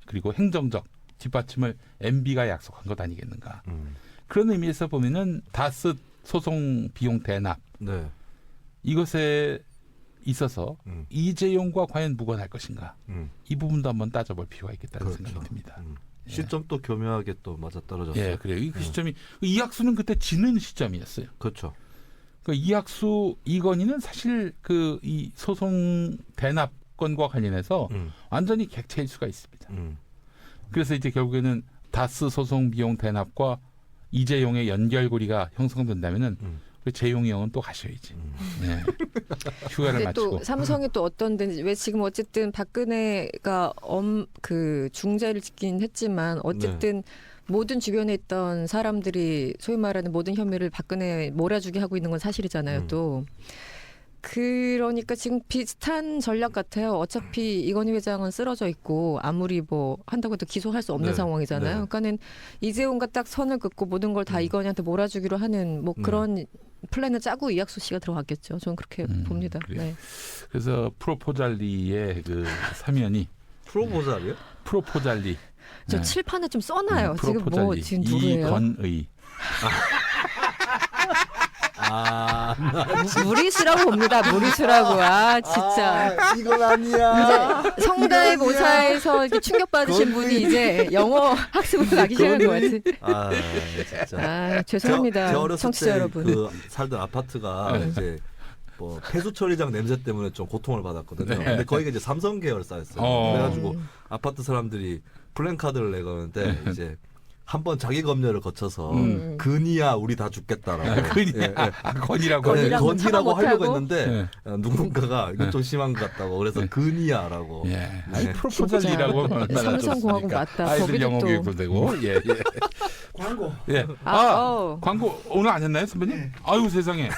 그리고 행정적 뒷받침을 MB가 약속한 것 아니겠는가. 그런 의미에서 보면은 다스 소송 비용 대납 네. 이것에 있어서 이재용과 과연 무관할 것인가. 이 부분도 한번 따져볼 필요가 있겠다는 그렇죠. 생각이 듭니다. 시점도 교묘하게 또 맞아떨어졌어요. 예, 그래요. 그 시점이 이학수는 그때 지는 시점이었어요. 그렇죠. 그 이학수 이건희는 사실 그 이 소송 대납권과 관련해서 완전히 객체일 수가 있습니다. 그래서 이제 결국에는 다스 소송 비용 대납과 이재용의 연결고리가 형성된다면은 그 재용이 형은 또 가셔야지. 네. 휴가를 근데 또 마치고. 삼성이 또 어떤 데인지 왜 지금 어쨌든 박근혜가 그 중재를 짓긴 했지만 어쨌든 모든 주변에 있던 사람들이 소위 말하는 모든 혐의를 박근혜에 몰아주게 하고 있는 건 사실이잖아요. 또 그러니까 지금 비슷한 전략 같아요. 어차피 이건희 회장은 쓰러져 있고 아무리 뭐 한다고 해도 기소할 수 없는 네. 상황이잖아요. 네. 그러니까는 이재용과 딱 선을 긋고 모든 걸 다 이건희한테 몰아주기로 하는 뭐 그런 플랜을 짜고 이학수 씨가 들어갔겠죠. 저는 그렇게 봅니다. 그래요. 네. 그래서 프로포잘리의 그 사면이 프로포잘이요? 프로포잘리. 저 네. 칠판에 좀 써놔요. 지금 뭐 프로포잘리. 지금 누구예요? 이건의. 무리수라고 봅니다. 무리수라고. 아 진짜. 이건 아니야. 이제 성대모사에서 이렇게 충격받으신 분이 이제 영어 학습을 가기 시작한 것 같아요. 아 진짜. 아 죄송합니다. 제 어렸을 청취자 때 여러분. 그 살던 아파트가 이제 뭐 폐수 처리장 냄새 때문에 좀 고통을 받았거든요. 네. 근데 거기가 이제 삼성 계열사였어요. 그래가지고 아파트 사람들이 플랜카드를 내거는데 이제 한번 자기 검열을 거쳐서 근이야 우리 다 죽겠다라고 건이야. 건이라고. 건이라고 건이라고 참아 하려고 못하고. 했는데 누군가가 이거 좀 심한 것 같다고 그래서 근이야라고. 예. 네. 프로포잘리라고 삼성공화국 맞다. 아이들 거기도 영어 또. 교육도 되고. 예, 예. 광고. 예. 광고 오늘 안 했나요, 선배님? 네. 아유 세상에.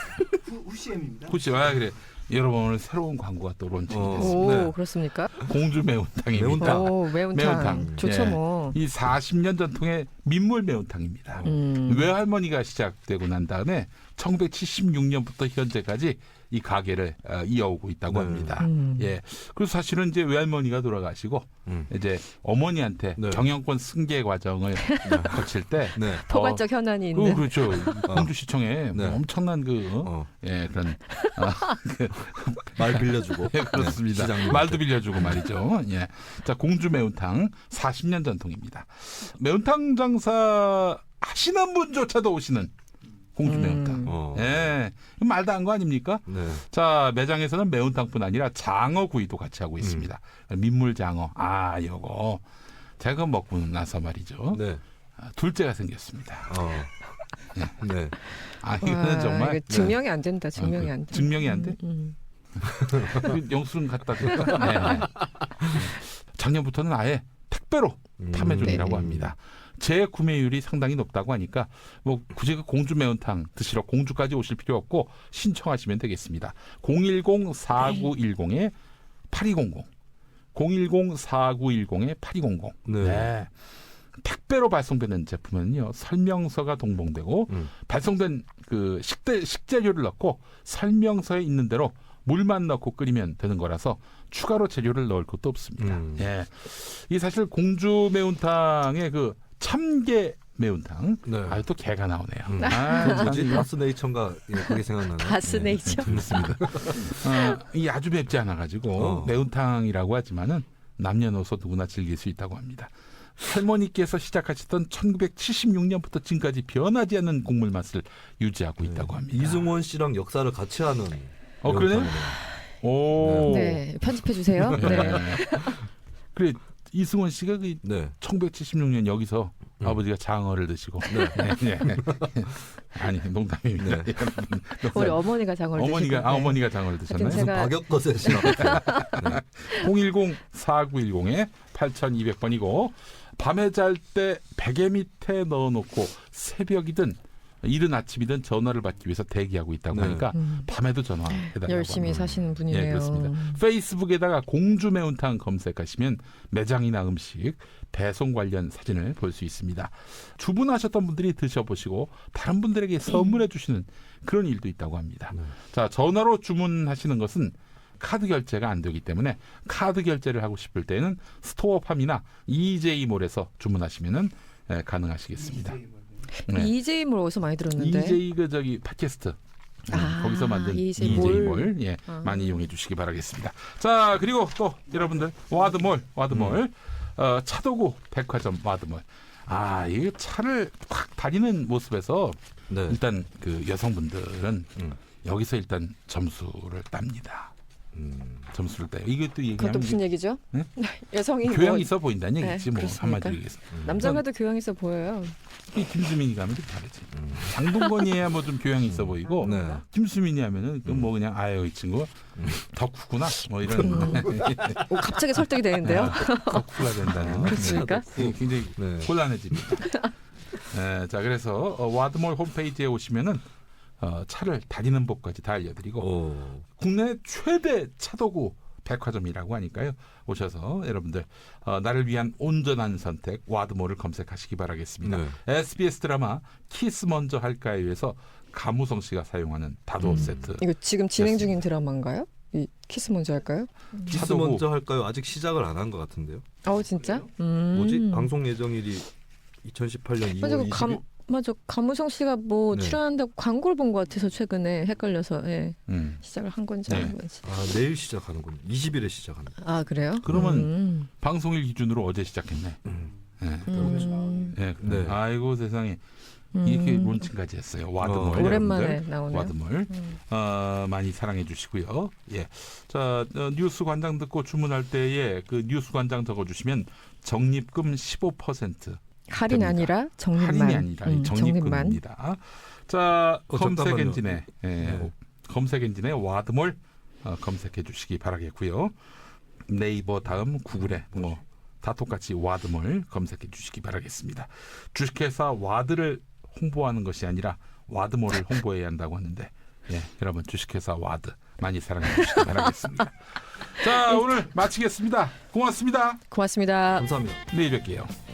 우CM입니다. 그렇지. 아 그래. 여러분 오늘 새로운 광고가 또 론칭이 됐습니다. 오 네. 그렇습니까? 공주 매운탕입니다. 매운탕. 오 매운탕. 매운탕. 좋죠 예. 뭐. 이 40년 전통의 민물 매운탕입니다. 외할머니가 시작되고 난 다음에 1976년부터 현재까지 이 가게를 이어오고 있다고 네. 합니다. 예. 그래서 사실은 이제 외할머니가 돌아가시고 이제 어머니한테 네. 경영권 승계 과정을 거칠 때 네. 포괄적 현안이 있는. 그렇죠. 공주시청에 네. 엄청난 예, 그런 말 빌려주고. 예, 그렇습니다. 시장님한테. 말도 빌려주고 말이죠. 예. 자, 공주 매운탕 40년 전통입니다. 매운탕 장사 하시는 분조차도 오시는 공주 매운탕. 예. 이거 말도 안 거 아닙니까? 네. 자, 매장에서는 매운탕뿐 아니라 장어 구이도 같이 하고 있습니다. 민물 장어. 아, 요거. 제가 먹고 나서 말이죠. 네. 둘째가 생겼습니다. 네. 아, 이거는 정말 이거 증명이 안 된다. 증명이 안 돼. 증명이 안 돼? 그 영수증 갖다 줄까? 네. 작년부터는 아예 택배로 판매 중이라고 합니다. 재구매율이 상당히 높다고 하니까 뭐 굳이 그 공주 매운탕 드시러 공주까지 오실 필요 없고 신청하시면 되겠습니다. 010-4910-8200 010-4910-8200 네. 네. 택배로 발송되는 제품은요 설명서가 동봉되고 발송된 그 식재료를 넣고 설명서에 있는 대로 물만 넣고 끓이면 되는 거라서 추가로 재료를 넣을 것도 없습니다. 예, 이 사실 공주 매운탕의 그 참게 매운탕, 네. 아유 또 개가 나오네요. 그 뭐지? 바스네이처인가 그게 생각나네. 바스네이처. 그렇습니다. 이 아주 맵지 않아 가지고 매운탕이라고 하지만은 남녀노소 누구나 즐길 수 있다고 합니다. 할머니께서 시작하셨던 1976년부터 지금까지 변하지 않는 국물 맛을 유지하고 있다고 합니다. 이승원 씨랑 역사를 같이 하는. 그러네요? 오. 네, 편집해 주세요. 네. 네. 그래 이승원 씨가 그 네. 1976년 여기서 아버지가 장어를 드시고 네. 아니 농담입니다. 네. 우리 어머니가 장어를 어머니가 드시고, 어머니가 장어를 드셨나요? 하여튼 제가- 박역거세시나. 010-4910-8200번이고 밤에 잘 때 베개 밑에 넣어놓고 새벽이든 이른 아침이든 전화를 받기 위해서 대기하고 있다고 네. 하니까 밤에도 전화해달라고 열심히 합니다. 사시는 분이네요. 예, 그렇습니다. 페이스북에다가 공주 매운탕 검색하시면 매장이나 음식, 배송 관련 사진을 볼 수 있습니다. 주문하셨던 분들이 드셔보시고 다른 분들에게 선물해 주시는 그런 일도 있다고 합니다. 네. 자, 전화로 주문하시는 것은 카드 결제가 안 되기 때문에 카드 결제를 하고 싶을 때는 스토어팜이나 EJ몰에서 주문하시면은 가능하시겠습니다. 네. EJ몰 어디서 많이 들었는데? EJ 그 저기 팟캐스트 거기서 만든 EJ몰. EJ몰 예, 많이 이용해 주시기 바라겠습니다. 자 그리고 또 여러분들 와드몰 차도구 백화점 와드몰 이게 차를 확 다니는 모습에서 네. 일단 그 여성분들은 음. 여기서 일단 점수를 땁니다. 점수를 따요. 이것도 얘기하면 그것도 무슨 얘기죠? 네? 여성이 교양 뭐 있어 보인다는 네, 얘기지 뭐 그렇습니까? 한마디로 얘기해서. 남자가도 교양 있어 보여요. 이 김수민이 가면 좀 다르지. 장동건이야 뭐 좀 교양이 있어 보이고 네. 김수민이 하면은 뭐 그냥 아유 이 친구 덕후구나 뭐 이런 오, 갑자기 설득이 되는데요. 덕후가 된다는 그렇습니까? 굉장히 네. 곤란해집니다. 네, 자 그래서 와드몰 홈페이지에 오시면은 차를 다니는 법까지 다 알려드리고 국내 최대 차도구 백화점이라고 하니까요. 오셔서 여러분들 나를 위한 온전한 선택 와드몰을 검색하시기 바라겠습니다. 네. SBS 드라마 키스 먼저 할까요에서 가무성 씨가 사용하는 다도 세트. 이거 지금 진행 중인 드라마인가요? 이 키스 먼저 할까요? 키스 차도구. 먼저 할까요? 아직 시작을 안 한 것 같은데요. 진짜? 뭐지? 방송 예정일이 2018년 2월 20일. 맞아. 가무성 씨가 뭐 네. 출연한다고 광고를 본 것 같아서 최근에 헷갈려서 음. 시작을 한 건지 네. 안 한 건지. 내일 시작하는군요. 20일에 시작합니다. 그래요? 그러면 방송일 기준으로 어제 시작했네. 네. 네. 네. 아이고 세상에 이렇게 론칭까지 했어요. 와드몰 오랜만에 여러분들. 나오네요. 와드몰 많이 사랑해 주시고요. 예, 자 뉴스 관장 듣고 주문할 때에 그 뉴스 관장 적어주시면 적립금 15% 할인 됩니다. 아니라 적립만. 할인이 아니라 적립만. 적립금입니다. 자 검색 잠깐만요. 엔진에 네. 검색 엔진에 와드몰 검색해 주시기 바라겠고요. 네이버 다음 구글에 뭐 다 똑같이 와드몰 검색해 주시기 바라겠습니다. 주식회사 와드를 홍보하는 것이 아니라 와드몰을 홍보해야 한다고 하는데 여러분 주식회사 와드 많이 사랑해 주시기 바라겠습니다. 자 오늘 마치겠습니다. 고맙습니다. 고맙습니다. 감사합니다. 내일 뵐게요.